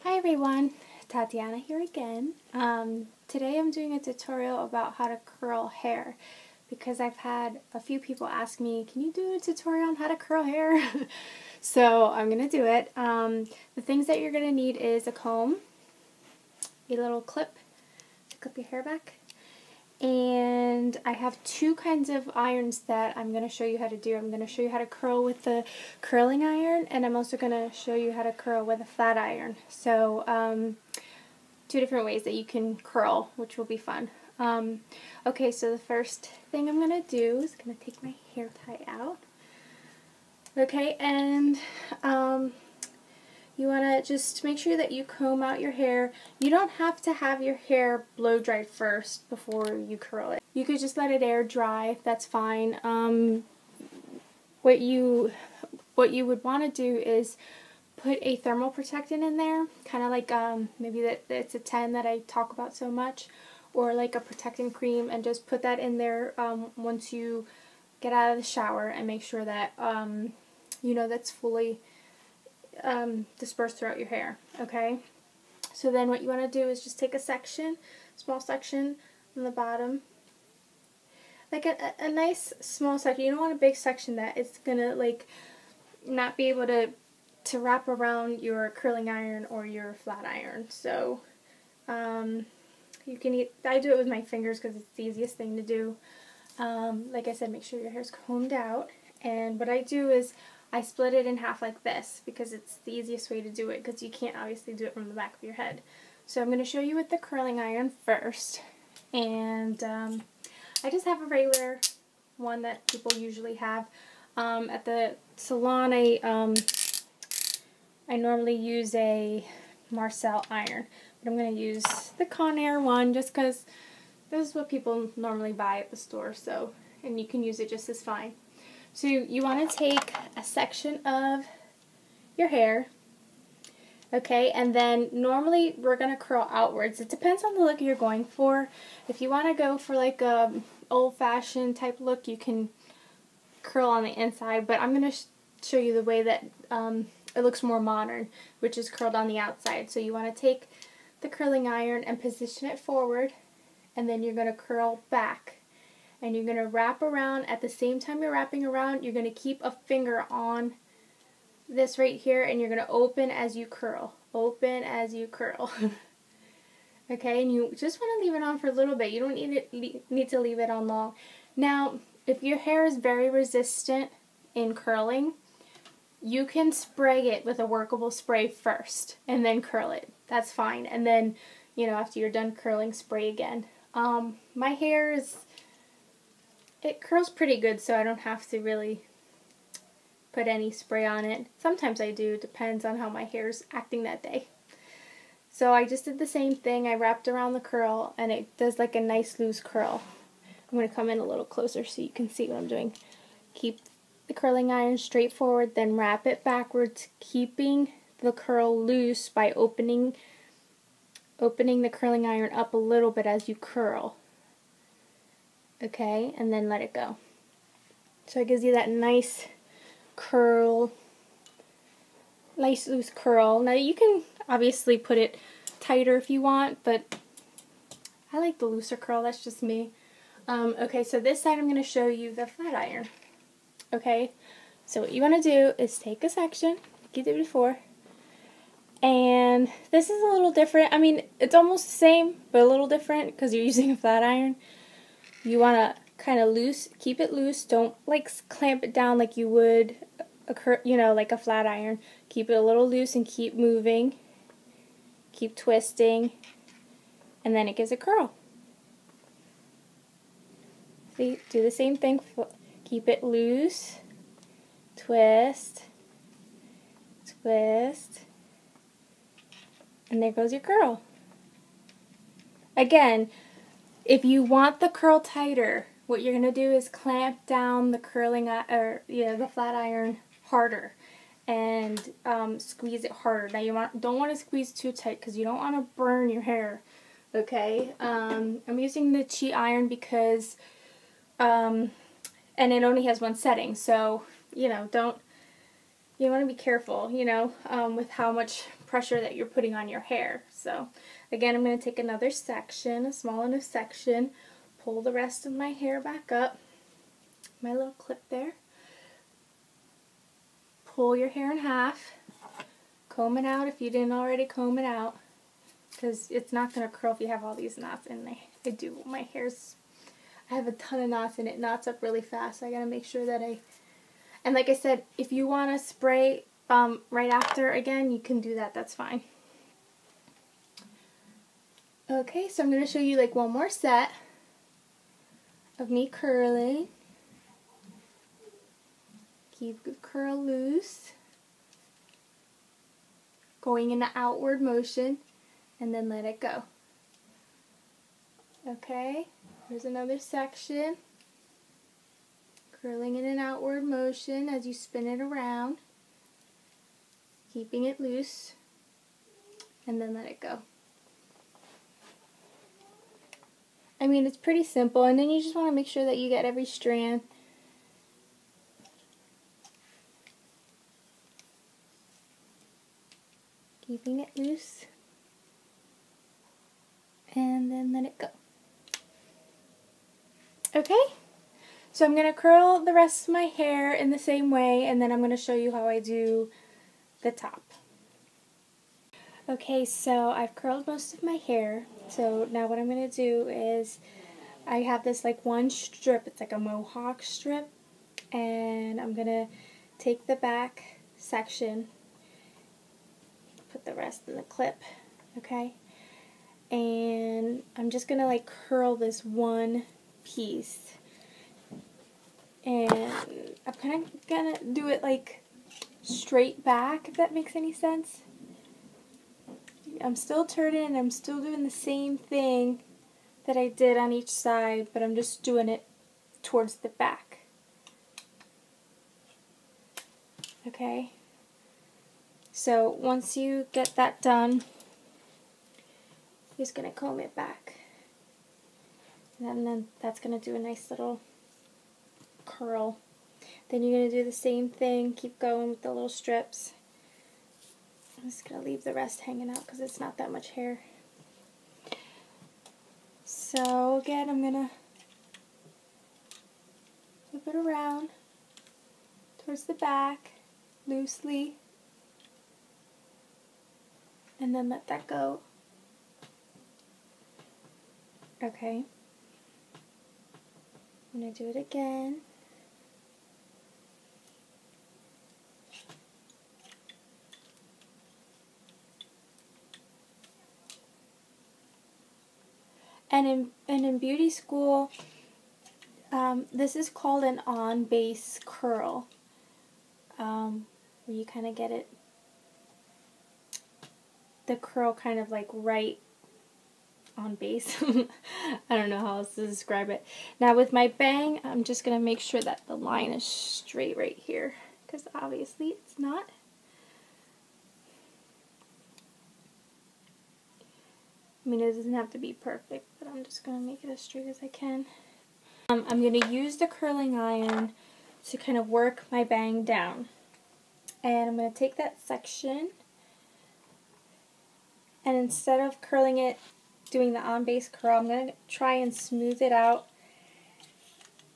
Hi everyone, Tatiana here again. Today I'm doing a tutorial about how to curl hair because I've had a few people ask me, can you do a tutorial on how to curl hair? So I'm going to do it. The things that you're going to need is a comb, a little clip to clip your hair back, and I have two kinds of irons that I'm going to show you how to do. I'm going to show you how to curl with the curling iron, and I'm also going to show you how to curl with a flat iron. So two different ways that you can curl, which will be fun. Okay, so the first thing I'm going to do is going to take my hair tie out. Okay, and you want to just make sure that you comb out your hair. You don't have to have your hair blow dried first before you curl it. You could just let it air dry, that's fine. What you would want to do is put a thermal protectant in there, kind of like maybe it's a 10 that I talk about so much, or like a protecting cream, and just put that in there once you get out of the shower, and make sure that you know that's fully dispersed throughout your hair. Okay, so then what you want to do is just take a section, small section on the bottom, like a nice small section. You don't want a big section that it's gonna like not be able to wrap around your curling iron or your flat iron. So you can I do it with my fingers because it's the easiest thing to do. Like I said, make sure your hair's combed out, and what I do is I split it in half like this because it's the easiest way to do it, because you can't obviously do it from the back of your head. So I'm going to show you with the curling iron first, and I just have a regular one that people usually have. At the salon I normally use a Marcel iron, but I'm going to use the Conair one just because this is what people normally buy at the store, so, and you can use it just as fine. So you want to take a section of your hair, okay, and then normally we're going to curl outwards. It depends on the look you're going for. If you want to go for like a old-fashioned type look, you can curl on the inside, but I'm going to show you the way that it looks more modern, which is curled on the outside. So you want to take the curling iron and position it forward, and then you're going to curl back. And you're going to wrap around. At the same time you're wrapping around, you're going to keep a finger on this right here, and you're going to open as you curl. Open as you curl. Okay, and you just want to leave it on for a little bit. You don't need to leave it on long. Now, if your hair is very resistant in curling, you can spray it with a workable spray first and then curl it. That's fine. And then, you know, after you're done curling, spray again. My hair it curls pretty good, so I don't have to really put any spray on it. Sometimes I do, depends on how my hair's acting that day. So I just did the same thing. I wrapped around the curl, and it does like a nice loose curl. I'm going to come in a little closer so you can see what I'm doing. Keep the curling iron straight forward, then wrap it backwards, keeping the curl loose by opening the curling iron up a little bit as you curl. Okay, and then let it go. So it gives you that nice curl, nice loose curl. Now you can obviously put it tighter if you want, but I like the looser curl, that's just me. Okay, so this side I'm going to show you the flat iron. Okay, so what you want to do is take a section, like you did before, and this is a little different. I mean, it's almost the same, but a little different because you're using a flat iron. You want to kind of keep it loose. Don't like clamp it down like you would like a flat iron. Keep it a little loose and keep moving. Keep twisting, and then it gives a curl. See, do the same thing. Keep it loose, twist, twist, and there goes your curl. Again, if you want the curl tighter, what you're going to do is clamp down the the flat iron harder, and squeeze it harder. Now you don't want to squeeze too tight because you don't want to burn your hair. Okay, I'm using the cheat iron because and it only has one setting, so you know, you want to be careful, you know, with how much pressure that you're putting on your hair. So again, I'm going to take another section, a small enough section, pull the rest of my hair back up, my little clip there, pull your hair in half, comb it out if you didn't already comb it out, because it's not going to curl if you have all these knots in there. I have a ton of knots and it knots up really fast, so I got to make sure that and like I said, if you want to spray right after, again, you can do that, that's fine. Okay, so I'm going to show you like one more set of me curling. Keep the curl loose, going in the outward motion, and then let it go. Okay, here's another section. Curling in an outward motion as you spin it around, keeping it loose, and then let it go. I mean, it's pretty simple, and then you just want to make sure that you get every strand. Keeping it loose, and then let it go. Okay, so I'm going to curl the rest of my hair in the same way, and then I'm going to show you how I do the top. Okay, so I've curled most of my hair, so now what I'm going to do is, I have this like one strip, it's like a mohawk strip, and I'm going to take the back section, put the rest in the clip, okay? And I'm just going to like curl this one piece. And I'm kind of going to do it like straight back, if that makes any sense. I'm still turning, I'm still doing the same thing that I did on each side, but I'm just doing it towards the back. Okay? So once you get that done, you're just going to comb it back. And then that's going to do a nice little curl. Then you're going to do the same thing, keep going with the little strips. I'm just going to leave the rest hanging out because it's not that much hair. So again, I'm going to flip it around towards the back, loosely, and then let that go. Okay. I'm going to do it again. And in beauty school, this is called an on-base curl, where you kind of get it, the curl kind of like right on base. I don't know how else to describe it. Now with my bang, I'm just going to make sure that the line is straight right here, because obviously it's not. I mean, it doesn't have to be perfect, but I'm just going to make it as straight as I can. I'm going to use the curling iron to kind of work my bang down. And I'm going to take that section, and instead of curling it, doing the on-base curl, I'm going to try and smooth it out,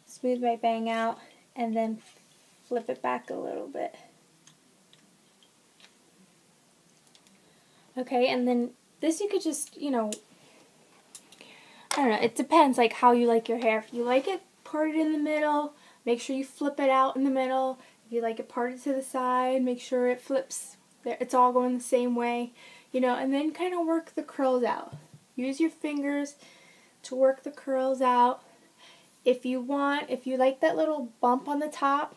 smooth my bang out, and then flip it back a little bit. Okay, and then this you could just, you know, I don't know, it depends like how you like your hair. If you like it parted in the middle, make sure you flip it out in the middle. If you like it parted to the side, make sure it flips, it's all going the same way, you know, and then kind of work the curls out. Use your fingers to work the curls out. If you like that little bump on the top,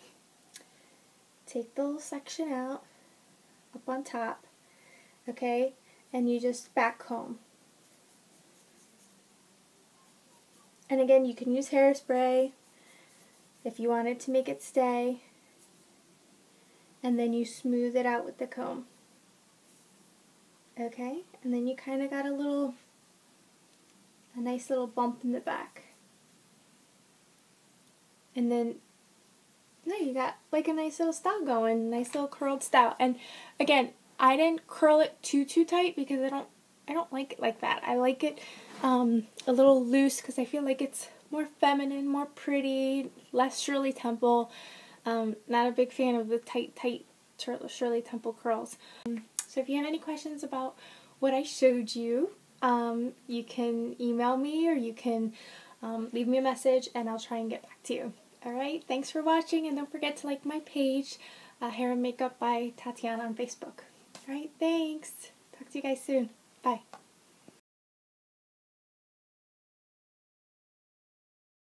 take the little section out, up on top, okay, and you just back comb. And again, you can use hairspray if you wanted to make it stay, and then you smooth it out with the comb. Okay, and then you kind of got a nice little bump in the back. And then, now you got like a nice little style going, nice little curled style. And again, I didn't curl it too tight because I don't like it like that. I like it a little loose because I feel like it's more feminine, more pretty, less Shirley Temple. Not a big fan of the tight Shirley Temple curls. So if you have any questions about what I showed you, you can email me or you can leave me a message and I'll try and get back to you. Alright, thanks for watching, and don't forget to like my page, Hair and Makeup by Tatiana on Facebook. Alright, thanks. Talk to you guys soon. Bye.